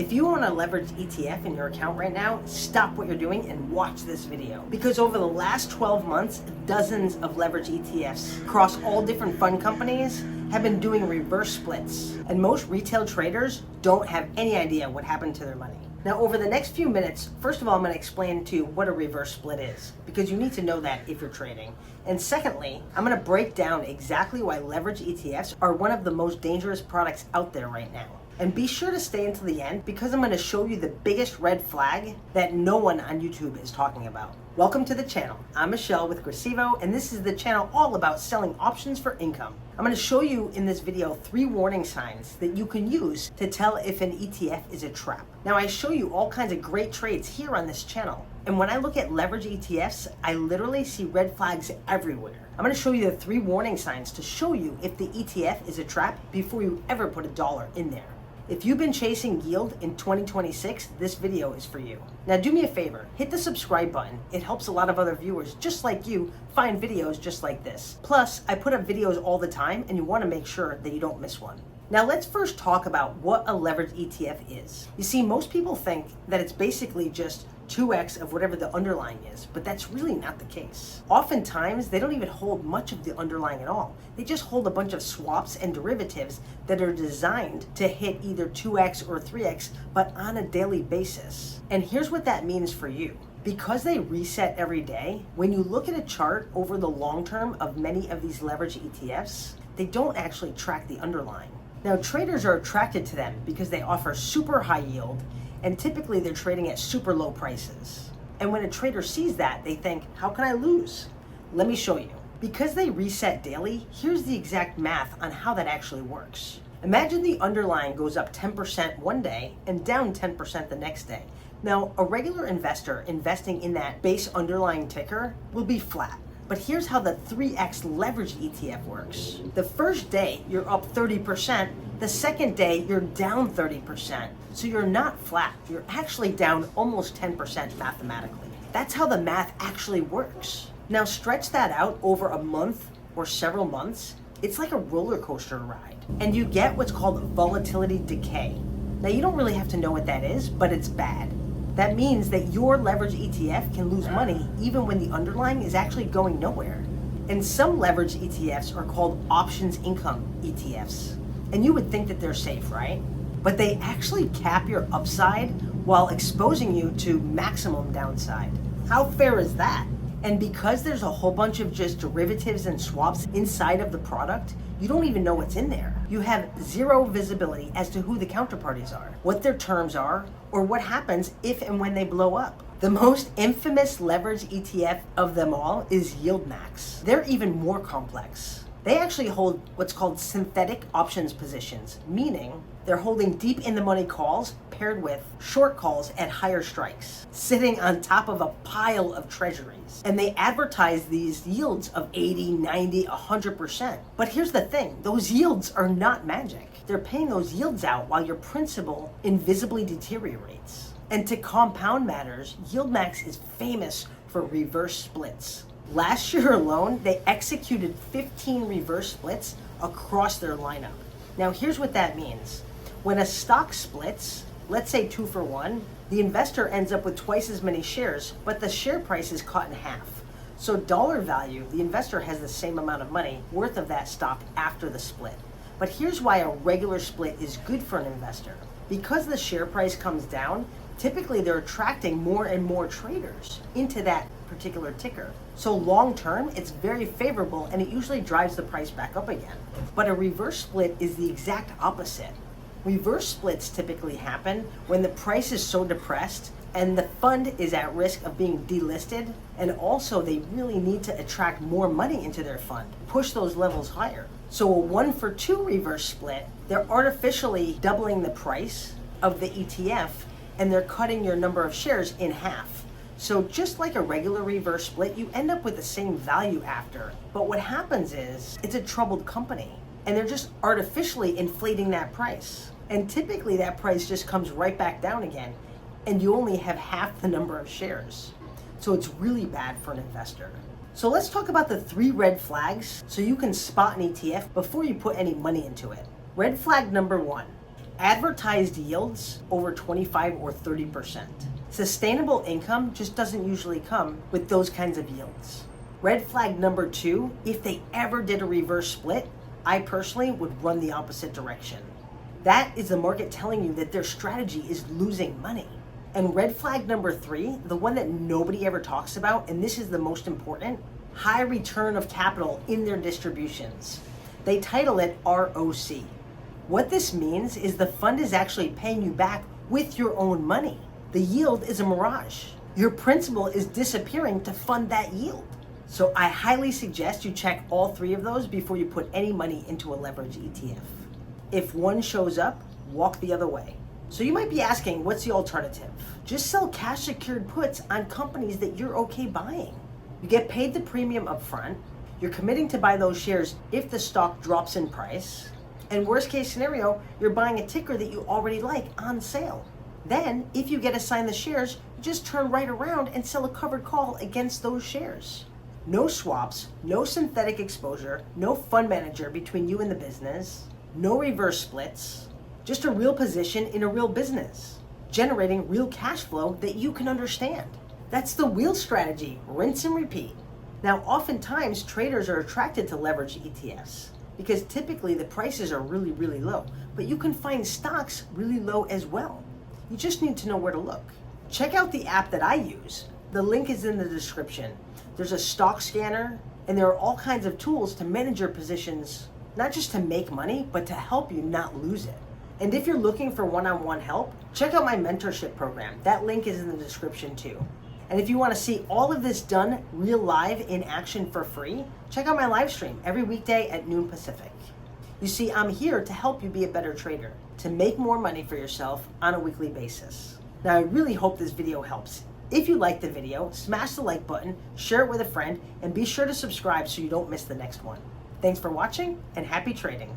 If you own a leveraged ETF in your account right now, stop what you're doing and watch this video. Because over the last 12 months, dozens of leveraged ETFs across all different fund companies have been doing reverse splits. And most retail traders don't have any idea what happened to their money. Now, over the next few minutes, first of all, I'm going to explain to you what a reverse split is, because you need to know that if you're trading. And secondly, I'm going to break down exactly why leveraged ETFs are one of the most dangerous products out there right now. And be sure to stay until the end, because I'm going to show you the biggest red flag that no one on YouTube is talking about. Welcome to the channel. I'm Michelle with Cressivo, and this is the channel all about selling options for income. I'm going to show you in this video 3 warning signs that you can use to tell if an ETF is a trap. Now, I show you all kinds of great trades here on this channel. And when I look at leverage ETFs, I literally see red flags everywhere. I'm going to show you the 3 warning signs to show you if the ETF is a trap before you ever put a dollar in there. If you've been chasing yield in 2026, this video is for you. Now do me a favor, hit the subscribe button. It helps a lot of other viewers just like you find videos just like this. Plus, I put up videos all the time and you want to make sure that you don't miss one. Now let's first talk about what a leveraged ETF is. You see, most people think that it's basically just 2x of whatever the underlying is, but that's really not the case. Oftentimes, they don't even hold much of the underlying at all. They just hold a bunch of swaps and derivatives that are designed to hit either 2x or 3x, but on a daily basis. And here's what that means for you. Because they reset every day, when you look at a chart over the long term of many of these leveraged ETFs, they don't actually track the underlying. Now, traders are attracted to them because they offer super high yield, and typically they're trading at super low prices. And when a trader sees that, they think, how can I lose? Let me show you. Because they reset daily, here's the exact math on how that actually works. Imagine the underlying goes up 10% one day and down 10% the next day. Now, a regular investor investing in that base underlying ticker will be flat. But here's how the 3x leveraged ETF works. The first day, you're up 30%. The second day, you're down 30%. So you're not flat. You're actually down almost 10% mathematically. That's how the math actually works. Now stretch that out over a month or several months. It's like a roller coaster ride. And you get what's called volatility decay. Now you don't really have to know what that is, but it's bad. That means that your leverage ETF can lose money even when the underlying is actually going nowhere. And some leverage ETFs are called options income ETFs. And you would think that they're safe, right? But they actually cap your upside while exposing you to maximum downside. How fair is that? And because there's a whole bunch of just derivatives and swaps inside of the product, you don't even know what's in there. You have zero visibility as to who the counterparties are, what their terms are, or what happens if and when they blow up. The most infamous leverage ETF of them all is YieldMax. They're even more complex. They actually hold what's called synthetic options positions, meaning they're holding deep in the money calls paired with short calls at higher strikes, sitting on top of a pile of treasuries. And they advertise these yields of 80, 90, 100%. But here's the thing, those yields are not magic. They're paying those yields out while your principal invisibly deteriorates. And to compound matters, YieldMax is famous for reverse splits. Last year alone, they executed 15 reverse splits across their lineup. Now, here's what that means. When a stock splits, let's say 2 for 1, the investor ends up with twice as many shares, but the share price is cut in half. So dollar value, the investor has the same amount of money worth of that stock after the split. But here's why a regular split is good for an investor. Because the share price comes down, typically they're attracting more and more traders into that particular ticker. So long term, it's very favorable and it usually drives the price back up again. But a reverse split is the exact opposite. Reverse splits typically happen when the price is so depressed and the fund is at risk of being delisted, and also they really need to attract more money into their fund, push those levels higher. So a 1 for 2 reverse split, they're artificially doubling the price of the ETF and they're cutting your number of shares in half. So just like a regular reverse split, you end up with the same value after. But what happens is it's a troubled company and they're just artificially inflating that price. And typically that price just comes right back down again and you only have half the number of shares. So it's really bad for an investor. So let's talk about the 3 red flags so you can spot an ETF before you put any money into it. Red flag number 1. advertised yields over 25 or 30%. Sustainable income just doesn't usually come with those kinds of yields. Red flag number 2, if they ever did a reverse split, I personally would run the opposite direction. That is the market telling you that their strategy is losing money. And red flag number 3, the one that nobody ever talks about, and this is the most important, high return of capital in their distributions. They title it ROC. What this means is the fund is actually paying you back with your own money. The yield is a mirage. Your principal is disappearing to fund that yield. So I highly suggest you check all 3 of those before you put any money into a leverage ETF. If one shows up, walk the other way. So you might be asking, what's the alternative? Just sell cash secured puts on companies that you're okay buying. You get paid the premium up front. You're committing to buy those shares if the stock drops in price. And worst case scenario, you're buying a ticker that you already like on sale. Then, if you get assigned the shares, you just turn right around and sell a covered call against those shares. No swaps, no synthetic exposure, no fund manager between you and the business, no reverse splits, just a real position in a real business, generating real cash flow that you can understand. That's the wheel strategy, rinse and repeat. Now, oftentimes traders are attracted to leverage ETFs because typically the prices are really, really low, but you can find stocks really low as well. You just need to know where to look. Check out the app that I use. The link is in the description. There's a stock scanner, and there are all kinds of tools to manage your positions, not just to make money, but to help you not lose it. And if you're looking for one-on-one help, check out my mentorship program. That link is in the description too. And if you want to see all of this done real live in action for free, check out my live stream every weekday at noon Pacific. You see, I'm here to help you be a better trader, to make more money for yourself on a weekly basis. Now, I really hope this video helps. If you liked the video, smash the like button, share it with a friend, and be sure to subscribe so you don't miss the next one. Thanks for watching, and happy trading.